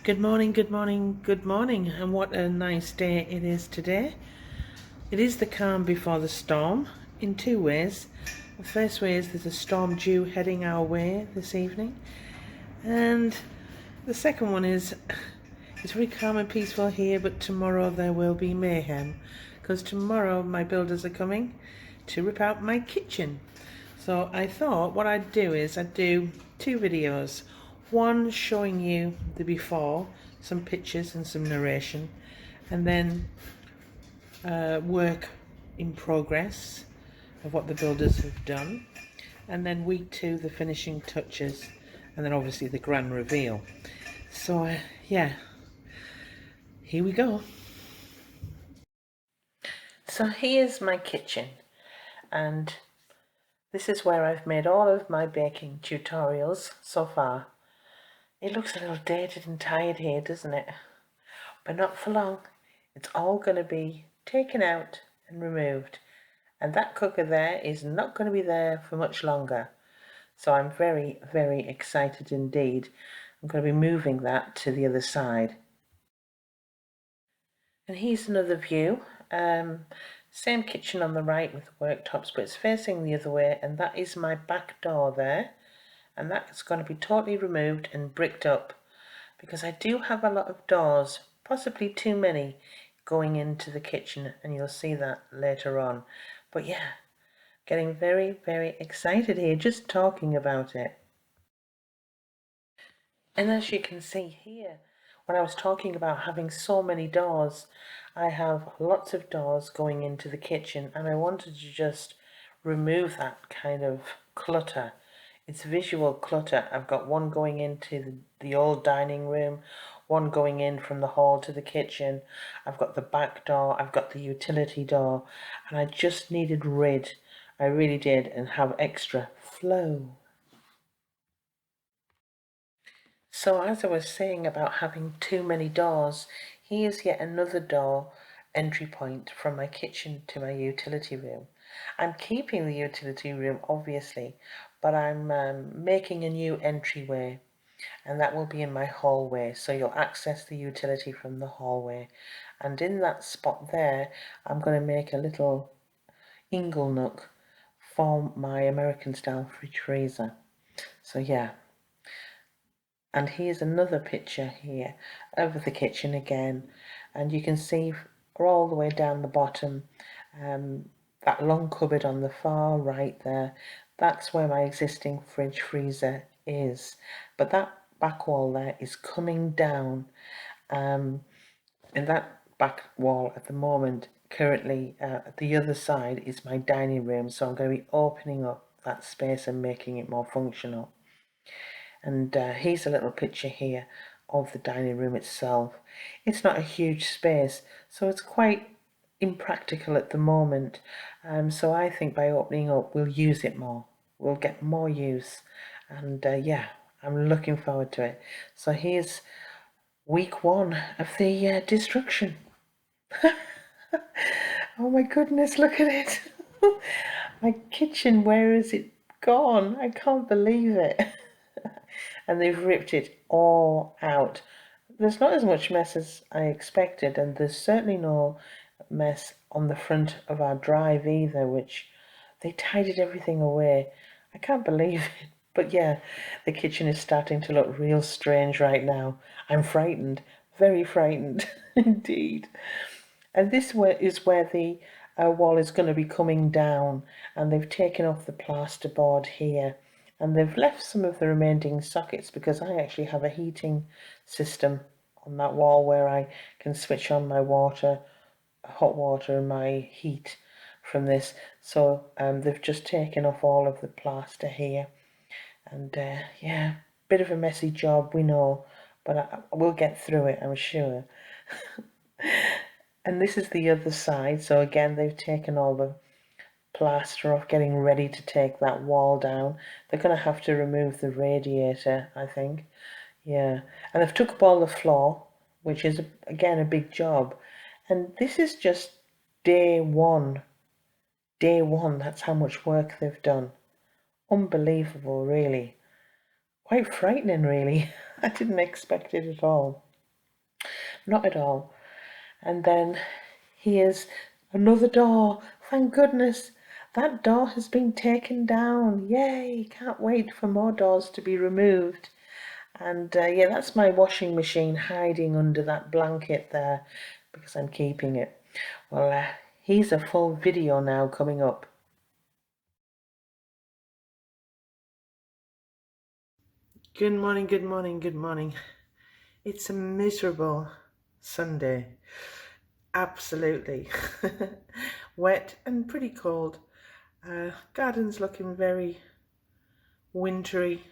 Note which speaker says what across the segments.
Speaker 1: Good morning, good morning, good morning, and what a nice day it is today. It is the calm before the storm in two ways. The first way is there's a storm due heading our way this evening, and the second one is it's very calm and peaceful here, but tomorrow there will be mayhem because tomorrow my builders are coming to rip out my kitchen. So I thought what I'd do is I'd do two videos. One showing you the before, some pictures and some narration, and then work in progress of what the builders have done, and then week two, the finishing touches, and then obviously the grand reveal. So yeah, here we go. So here's my kitchen, and this is where I've made all of my baking tutorials so far. It looks a little dated and tired here, doesn't it? But not for long. It's all going to be taken out and removed. And that cooker there is not going to be there for much longer. So I'm very, very excited indeed. I'm going to be moving that to the other side. And here's another view. Same kitchen on the right with the worktops, but it's facing the other way, and that is my back door there. And that's going to be totally removed and bricked up because I do have a lot of doors, possibly too many, going into the kitchen, and you'll see that later on. But yeah, getting very, very excited here just talking about it. And as you can see here, when I was talking about having so many doors, I have lots of doors going into the kitchen, and I wanted to just remove that kind of clutter. It's visual clutter. I've got one going into the old dining room, one going in from the hall to the kitchen. I've got the back door, I've got the utility door, and I just needed rid. I really did, and have extra flow. So as I was saying about having too many doors, here's yet another door entry point from my kitchen to my utility room. I'm keeping the utility room obviously, but I'm making a new entryway, and that will be in my hallway, so you'll access the utility from the hallway. And in that spot there, I'm going to make a little ingle nook for my American style fridge freezer. So yeah. And here's another picture here of the kitchen again, and you can see all the way down the bottom, that long cupboard on the far right there, that's where my existing fridge freezer is. But that back wall there is coming down, and that back wall at the moment, currently at the other side, is my dining room, so I'm going to be opening up that space and making it more functional. And here's a little picture here of the dining room itself. It's not a huge space, so it's quite impractical at the moment. So I think by opening up, we'll use it more. We'll get more use. And yeah, I'm looking forward to it. So here's week one of the destruction. Oh my goodness, look at it. My kitchen, where is it gone? I can't believe it. And they've ripped it all out. There's not as much mess as I expected, and there's certainly no mess on the front of our drive either, which they tidied everything away. I can't believe it. But yeah, the kitchen is starting to look real strange right now. I'm frightened, very frightened indeed. And this is where the wall is going to be coming down, and they've taken off the plasterboard here, and they've left some of the remaining sockets because I actually have a heating system on that wall where I can switch on my water, hot water, and my heat from this. So they've just taken off all of the plaster here, and yeah, bit of a messy job, we know, but we'll get through it, I'm sure. And this is the other side, so again they've taken all the plaster off, getting ready to take that wall down. They're going to have to remove the radiator, I think. Yeah, and they've took up all the floor, which is again a big job. And this is just day one. Day one, that's how much work they've done. Unbelievable, really. Quite frightening, really. I didn't expect it at all. not at all. And then here's another door. Thank goodness that door has been taken down. Yay, can't wait for more doors to be removed. And yeah, that's my washing machine hiding under that blanket there because I'm keeping it. Well, here's a full video now coming up. Good morning, good morning, good morning. It's a miserable Sunday. Absolutely. Wet and pretty cold. Garden's looking very wintry.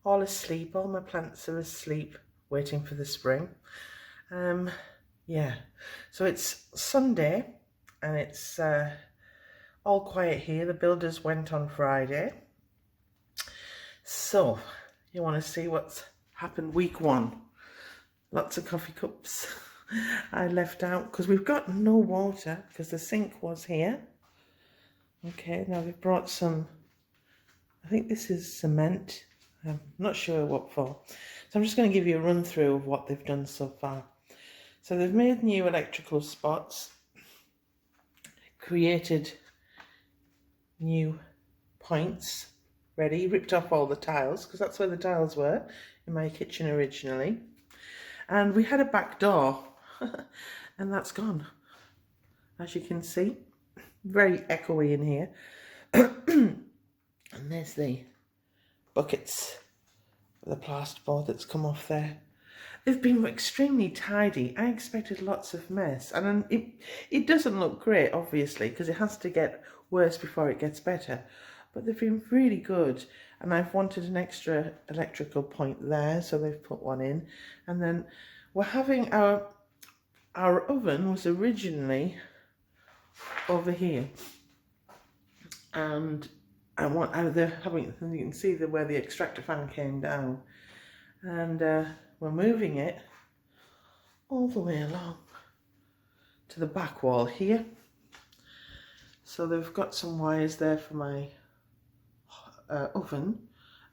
Speaker 1: All asleep. All my plants are asleep, waiting for the spring. Yeah. So it's Sunday and it's all quiet here. The builders went on Friday. So you want to see what's happened week one. Lots of coffee cups I left out because we've got no water because the sink was here. Okay, now we've brought some, I think this is cement. I'm not sure what for. So I'm just going to give you a run through of what they've done so far. So they've made new electrical spots, created new points ready, ripped off all the tiles because that's where the tiles were in my kitchen originally. And we had a back door and that's gone, as you can see. Very echoey in here. And there's the buckets, the plasterboard that's come off there. They've been extremely tidy. I expected lots of mess, and it doesn't look great, obviously, because it has to get worse before it gets better. But they've been really good, and I've wanted an extra electrical point there, so they've put one in. And then we're having our oven was originally over here, and they're having, you can see where the extractor fan came down, and we're moving it all the way along to the back wall here. So they've got some wires there for my oven,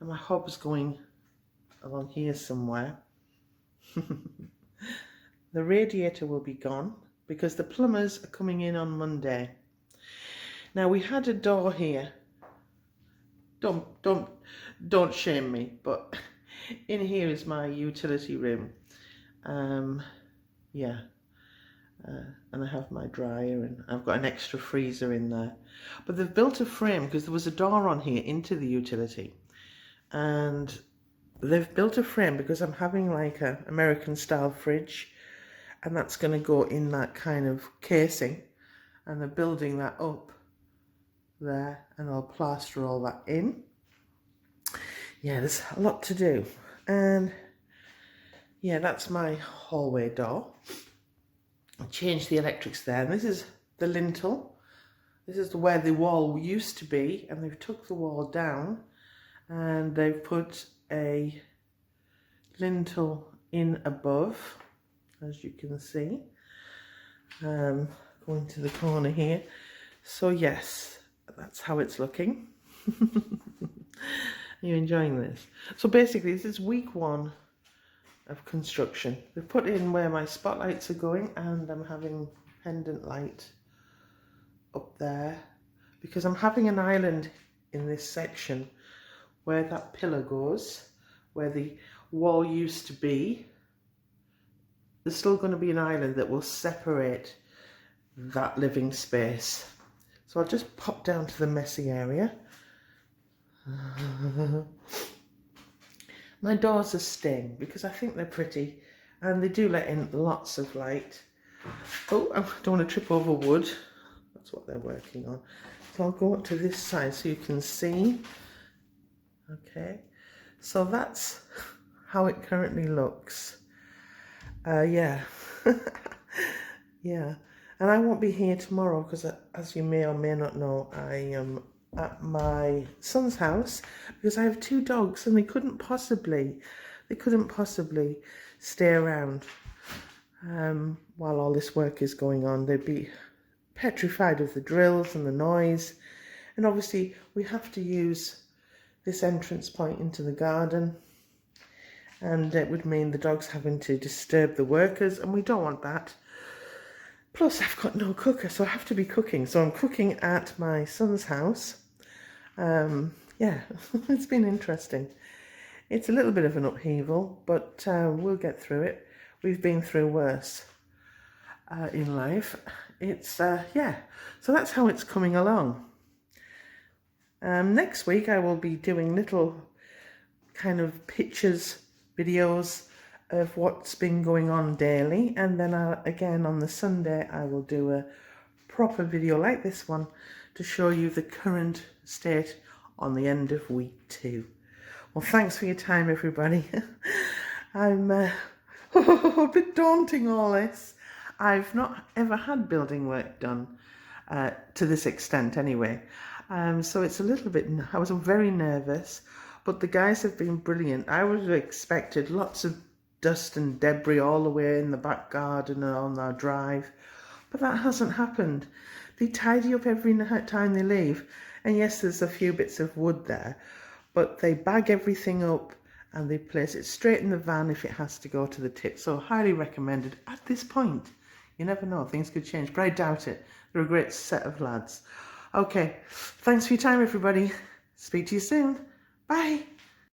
Speaker 1: and my hob's going along here somewhere. The radiator will be gone because the plumbers are coming in on Monday. Now we had a door here. Don't shame me, but in here is my utility room. Yeah, and I have my dryer and I've got an extra freezer in there. But they've built a frame because there was a door on here into the utility, and they've built a frame because I'm having like a American style fridge, and that's going to go in that kind of casing, and they're building that up there, and I'll plaster all that in. Yeah, there's a lot to do. And yeah, that's my hallway door. I changed the electrics there, and this is the lintel. This is where the wall used to be, and they've took the wall down and they've put a lintel in above, as you can see. Going to the corner here. So yes, that's how it's looking. Are you enjoying this? So basically this is week one of construction. They've put in where my spotlights are going, and I'm having pendant light up there because I'm having an island in this section where that pillar goes, where the wall used to be. There's still going to be an island that will separate that living space. So I'll just pop down to the messy area. My doors are staying because I think they're pretty, and they do let in lots of light. Oh, I don't want to trip over wood. That's what they're working on. So I'll go up to this side so you can see. Okay, so that's how it currently looks. Yeah. Yeah, and I won't be here tomorrow because, as you may or may not know, I am at my son's house because I have two dogs, and they couldn't possibly stay around while all this work is going on. They'd be petrified of the drills and the noise, and obviously we have to use this entrance point into the garden, and it would mean the dogs having to disturb the workers, and we don't want that. Plus, I've got no cooker, so I have to be cooking. So I'm cooking at my son's house. Yeah, it's been interesting. It's a little bit of an upheaval, but we'll get through it. We've been through worse in life. It's, yeah, so that's how it's coming along. Next week I will be doing little kind of pictures, videos of what's been going on daily, and then again on the Sunday I will do a proper video like this one to show you the current state on the end of week 2. Well, thanks for your time, everybody. I'm a bit daunting, all this. I've not ever had building work done to this extent anyway. So it's a little bit, I was very nervous, but the guys have been brilliant. I would have expected lots of dust and debris all the way in the back garden and on our drive, but that hasn't happened. They tidy up every time they leave, and yes, there's a few bits of wood there, but they bag everything up and they place it straight in the van if it has to go to the tip. So highly recommended at this point. You never know, things could change, but I doubt it. They're a great set of lads. Okay, thanks for your time, everybody. Speak to you soon. Bye.